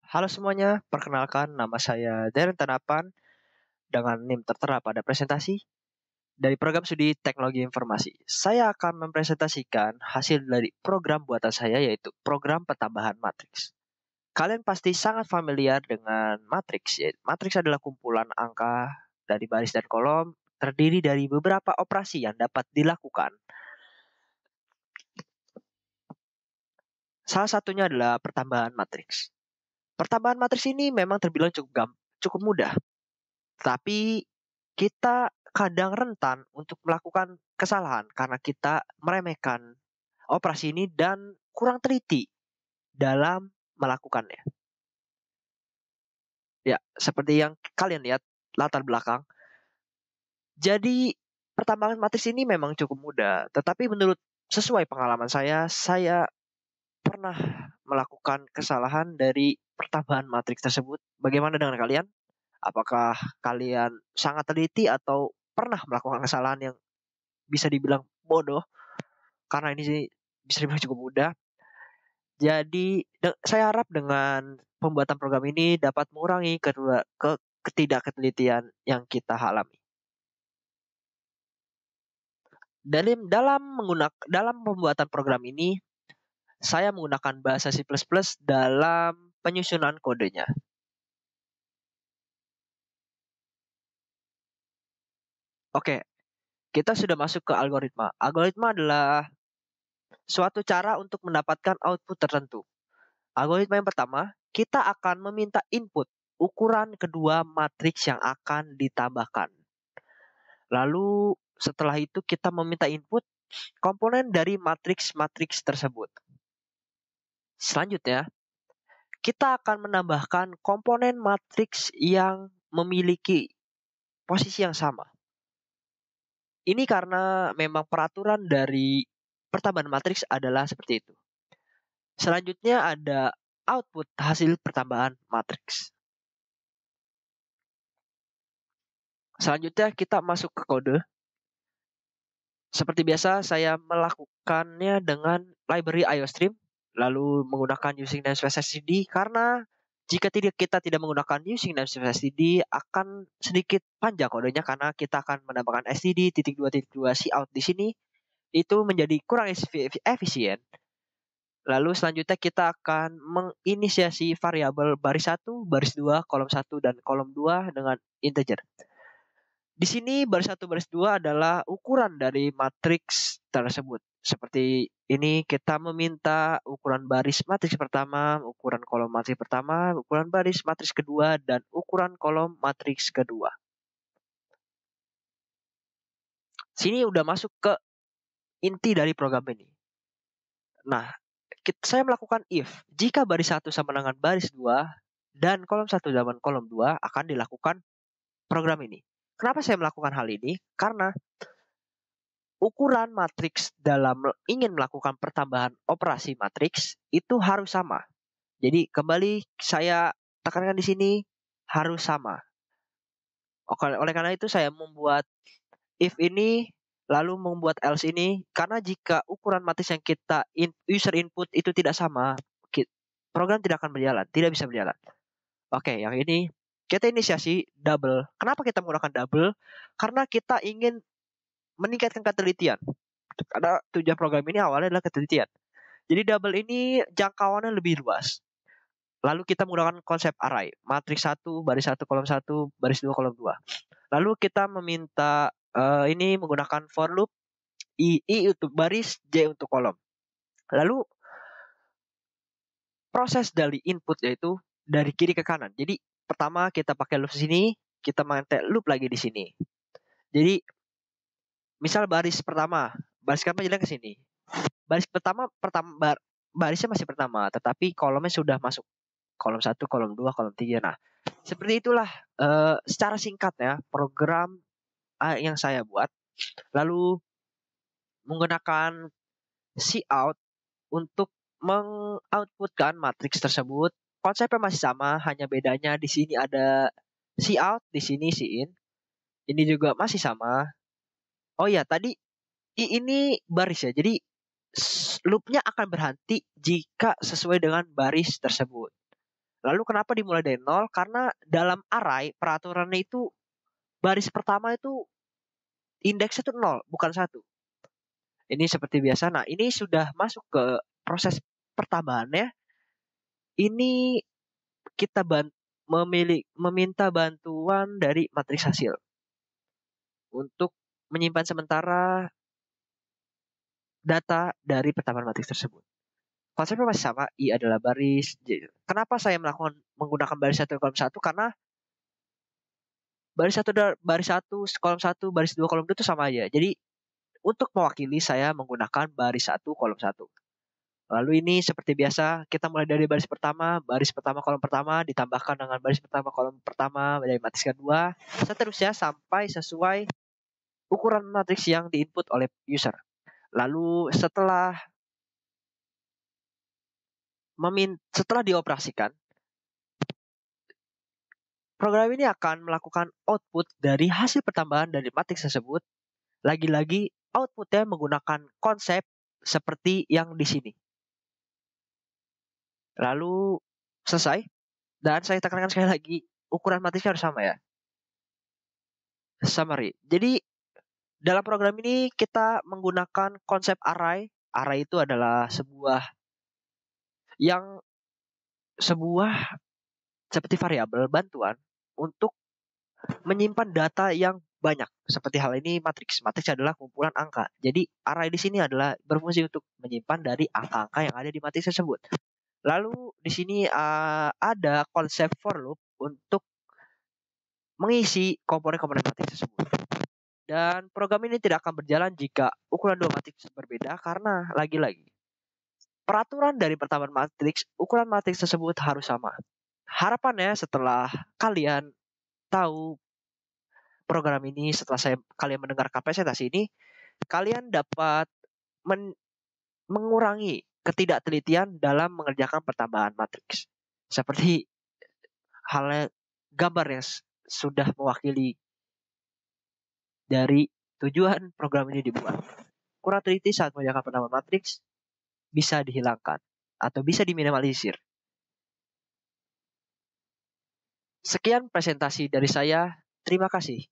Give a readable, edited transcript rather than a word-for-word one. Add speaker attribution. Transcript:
Speaker 1: Halo semuanya, perkenalkan nama saya Darren Tanapan dengan NIM tertera pada presentasi dari program studi Teknologi Informasi. Saya akan mempresentasikan hasil dari program buatan saya yaitu program pertambahan matriks. Kalian pasti sangat familiar dengan matriks. Matriks adalah kumpulan angka dari baris dan kolom terdiri dari beberapa operasi yang dapat dilakukan. Salah satunya adalah pertambahan matriks. Pertambahan matriks ini memang terbilang cukup mudah. Tapi kita kadang rentan untuk melakukan kesalahan karena kita meremehkan operasi ini dan kurang teliti dalam melakukannya. Ya, seperti yang kalian lihat latar belakang. Jadi, pertambangan matriks ini memang cukup mudah, tetapi menurut sesuai pengalaman saya pernah melakukan kesalahan dari pertambahan matriks tersebut. Bagaimana dengan kalian? Apakah kalian sangat teliti atau pernah melakukan kesalahan yang bisa dibilang bodoh? Karena ini sih bisa dibilang cukup mudah. Jadi saya harap dengan pembuatan program ini dapat mengurangi ketidaktelitian yang kita alami. Dalam pembuatan program ini, saya menggunakan bahasa C++ dalam penyusunan kodenya. Oke, kita sudah masuk ke algoritma. Algoritma adalah suatu cara untuk mendapatkan output tertentu. Algoritma yang pertama, kita akan meminta input ukuran kedua matriks yang akan ditambahkan. Lalu setelah itu kita meminta input komponen dari matriks-matriks tersebut. Selanjutnya, kita akan menambahkan komponen matriks yang memiliki posisi yang sama. Ini karena memang peraturan dari pertambahan matriks adalah seperti itu. Selanjutnya ada output hasil pertambahan matriks. Selanjutnya kita masuk ke kode. Seperti biasa saya melakukannya dengan library IOStream, lalu menggunakan using namespace std karena jika kita tidak menggunakan using namespace std akan sedikit panjang kodenya karena kita akan menambahkan std.2.2 cout di sini itu menjadi kurang efisien. Lalu selanjutnya kita akan menginisiasi variabel baris 1, baris 2, kolom 1 dan kolom 2 dengan integer. Di sini baris 1, baris 2 adalah ukuran dari matriks tersebut. Seperti ini kita meminta ukuran baris matriks pertama, ukuran kolom matriks pertama, ukuran baris matriks kedua, dan ukuran kolom matriks kedua. Sini udah masuk ke inti dari program ini. Nah, saya melakukan if. Jika baris 1 sama dengan baris 2 dan kolom 1 sama kolom 2 akan dilakukan program ini. Kenapa saya melakukan hal ini? Karena ukuran matriks dalam ingin melakukan pertambahan operasi matriks itu harus sama. Jadi kembali saya tekankan di sini harus sama. Oleh karena itu saya membuat if ini lalu membuat else ini karena jika ukuran matriks yang kita user input itu tidak sama, program tidak akan berjalan, tidak bisa berjalan. Oke, yang ini kita inisiasi double. Kenapa kita menggunakan double? Karena kita ingin meningkatkan ketelitian. Karena tujuan program ini awalnya adalah ketelitian. Jadi double ini jangkauannya lebih luas. Lalu kita menggunakan konsep array. Matriks 1, baris 1, kolom 1, baris 2, kolom 2. Lalu kita meminta ini menggunakan for loop. I untuk baris, J untuk kolom. Lalu proses dari input yaitu dari kiri ke kanan. Jadi pertama kita pakai loop sini, kita pakai loop lagi di sini. Jadi misal baris pertama, baris kenapa jalan ke sini? Baris pertama barisnya masih pertama, tetapi kolomnya sudah masuk. Kolom 1, kolom 2, kolom 3. Nah, seperti itulah secara singkat ya program yang saya buat. Lalu menggunakan cout untuk mengoutputkan matriks tersebut. Konsepnya masih sama, hanya bedanya di sini ada cout, di sini in. Ini juga masih sama. Oh ya, tadi ini baris ya. Jadi loopnya akan berhenti jika sesuai dengan baris tersebut. Lalu kenapa dimulai dari nol? Karena dalam array peraturannya itu baris pertama itu indeksnya itu nol, bukan satu. Ini seperti biasa. Nah, ini sudah masuk ke proses pertambahannya. Ini kita meminta bantuan dari matriks hasil untuk menyimpan sementara data dari pertambahan matriks tersebut. Konsepnya masih sama, I adalah baris. Kenapa saya menggunakan baris satu kolom satu? Karena baris satu kolom satu, baris dua kolom dua itu sama aja. Jadi untuk mewakili saya menggunakan baris satu kolom satu. Lalu ini seperti biasa kita mulai dari baris pertama kolom pertama ditambahkan dengan baris pertama kolom pertama dari matriks kedua, seterusnya sampai sesuai ukuran matriks yang diinput oleh user. Lalu setelah dioperasikan, program ini akan melakukan output dari hasil pertambahan dari matriks tersebut. Lagi-lagi outputnya menggunakan konsep seperti yang di sini. Lalu selesai. Dan saya tekankan sekali lagi, ukuran matriksnya harus sama ya. Summary. Jadi dalam program ini kita menggunakan konsep array. Array itu adalah sebuah seperti variabel bantuan untuk menyimpan data yang banyak. Seperti hal ini matriks. Matriks adalah kumpulan angka. Jadi array di sini adalah berfungsi untuk menyimpan dari angka-angka yang ada di matriks tersebut. Lalu di sini ada konsep for loop untuk mengisi komponen-komponen matriks tersebut. Dan program ini tidak akan berjalan jika ukuran dua matriks berbeda karena lagi-lagi peraturan dari pertambahan matriks, ukuran matriks tersebut harus sama. Harapannya setelah kalian tahu program ini, setelah kalian mendengarkan presentasi ini, kalian dapat mengurangi ketidaktelitian dalam mengerjakan pertambahan matriks. Seperti halnya gambar yang sudah mewakili dari tujuan program ini dibuat. Kurang teliti saat mengerjakan pertambahan matriks bisa dihilangkan atau bisa diminimalisir. Sekian presentasi dari saya. Terima kasih.